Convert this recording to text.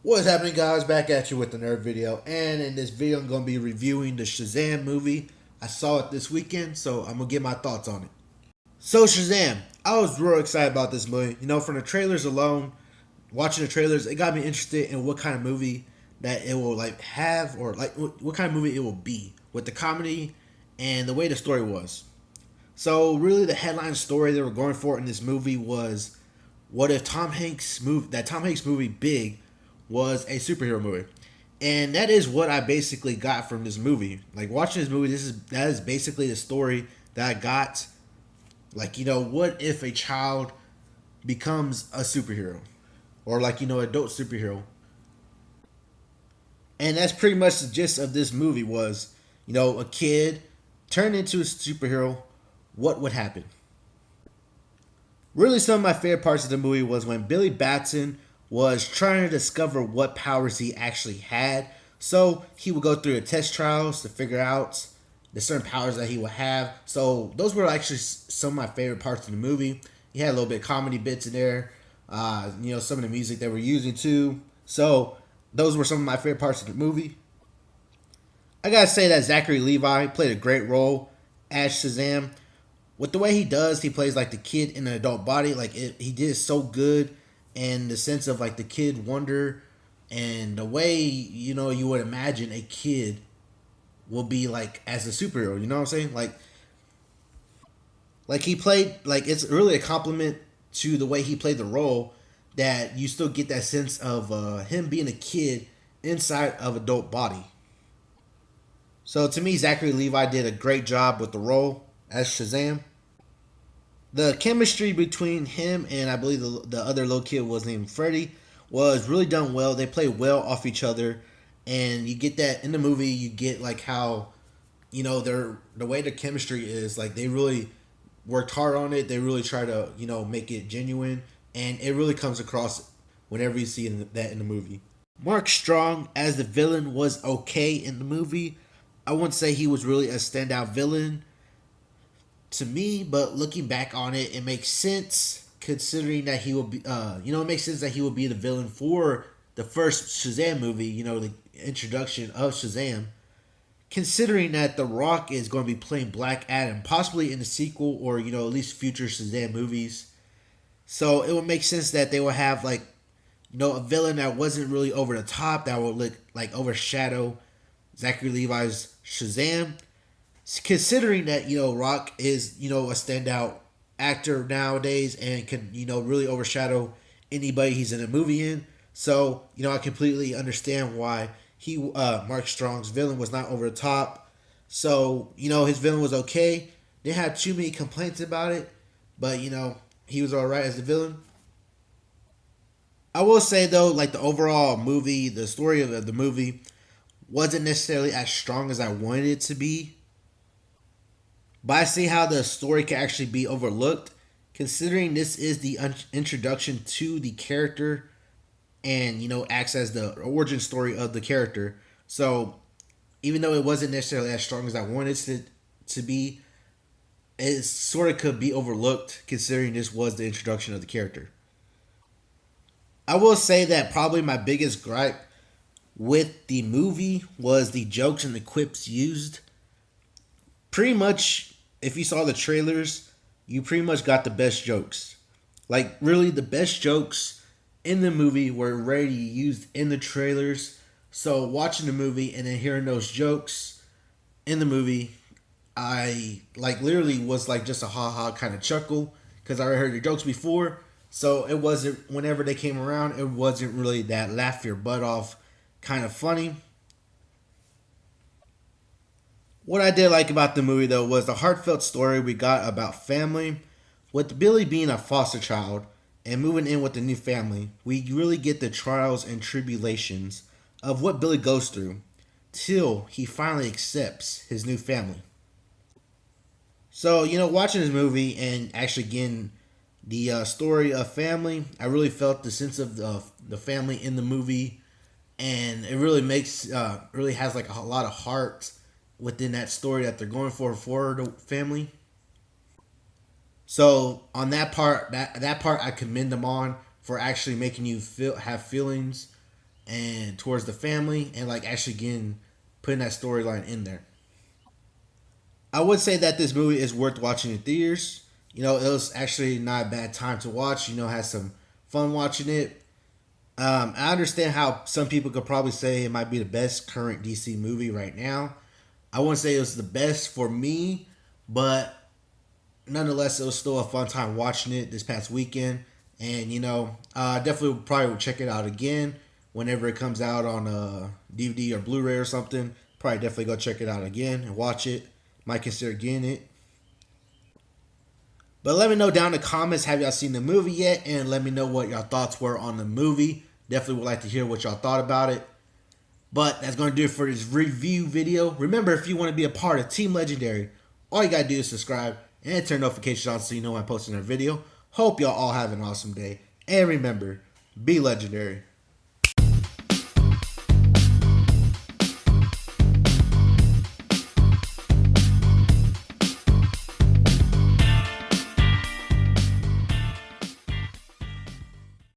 What's happening, guys? Back at you with another video, and in this video I'm going to be reviewing the Shazam movie. I saw it this weekend, so I'm going to get my thoughts on it. So Shazam, I was real excited about this movie. From the trailers alone, watching the trailers, it got me interested in what kind of movie that it will have, or what kind of movie it will be with the comedy and the way the story was. So really, the headline story they were going for in this movie was, what if Tom Hanks movie Big was a superhero movie? And that is what I basically got from this movie. Like, watching this movie, that is basically the story that I got. What if a child becomes a superhero, or adult superhero? And that's pretty much the gist of this movie was, a kid turned into a superhero. What would happen? Really, some of my favorite parts of the movie was when Billy Batson was trying to discover what powers he actually had. So he would go through the test trials to figure out the certain powers that he would have. So those were actually some of my favorite parts of the movie. He had a little bit of comedy bits in there. Some of the music they were using too. So those were some of my favorite parts of the movie. I gotta say that Zachary Levi played a great role as Shazam. With the way he does, he plays like the kid in an adult body. He did so good, and the sense of the kid wonder, and the way you would imagine a kid will be like as a superhero. You know what I'm saying? Like he played, it's really a compliment to the way he played the role, that you still get that sense of him being a kid inside of adult body. So to me, Zachary Levi did a great job with the role as Shazam. The chemistry between him and I believe the other little kid was named Freddie was really done well. They play well off each other, and you get that in the movie. You get how the way the chemistry is, they really worked hard on it. They really try to make it genuine, and it really comes across whenever you see that in the movie. Mark Strong as the villain was okay in the movie. I wouldn't say he was really a standout villain to me, but looking back on it, it makes sense considering that he will be, it makes sense that he will be the villain for the first Shazam movie, the introduction of Shazam. Considering that The Rock is going to be playing Black Adam, possibly in the sequel or, at least future Shazam movies. So it would make sense that they will have, a villain that wasn't really over the top, that would overshadow Zachary Levi's Shazam. Considering that Rock is a standout actor nowadays and can really overshadow anybody he's in a movie in. So I completely understand why Mark Strong's villain was not over the top. So his villain was okay. Didn't have too many complaints about it, but he was all right as the villain. I will say though, the overall movie, the story of the movie wasn't necessarily as strong as I wanted it to be. But I see how the story can actually be overlooked, considering this is the introduction to the character, and acts as the origin story of the character. So even though it wasn't necessarily as strong as I wanted it to be, it sort of could be overlooked considering this was the introduction of the character. I will say that probably my biggest gripe with the movie was the jokes and the quips used. Pretty much, if you saw the trailers, you pretty much got the best jokes. Really, the best jokes in the movie were already used in the trailers. So, watching the movie and then hearing those jokes in the movie, I literally was just a ha ha kind of chuckle because I already heard the jokes before. So, it wasn't, whenever they came around, it wasn't really that laugh your butt off kind of funny. What I did like about the movie, though, was the heartfelt story we got about family. With Billy being a foster child and moving in with the new family, we really get the trials and tribulations of what Billy goes through till he finally accepts his new family. So, watching this movie and actually getting the story of family, I really felt the sense of the family in the movie, and it really really has a lot of heart within that story that they're going for the family. So on that part, that part I commend them on for actually making you have feelings and towards the family, and like actually getting putting that storyline in there. I would say that this movie is worth watching in theaters. You know, it was actually not a bad time to watch. You know, had some fun watching it. I understand how some people could probably say it might be the best current DC movie right now. I wouldn't say it was the best for me, but nonetheless, it was still a fun time watching it this past weekend. And you know, definitely probably will check it out again whenever it comes out on DVD or Blu-ray or something. Probably definitely go check it out again and watch it. Might consider getting it. But let me know down in the comments, have y'all seen the movie yet? And let me know what y'all thoughts were on the movie. Definitely would like to hear what y'all thought about it. But that's going to do it for this review video. Remember, if you want to be a part of Team Legendary, all you got to do is subscribe and turn notifications on so you know when I post another video. Hope y'all all have an awesome day. And remember, be legendary.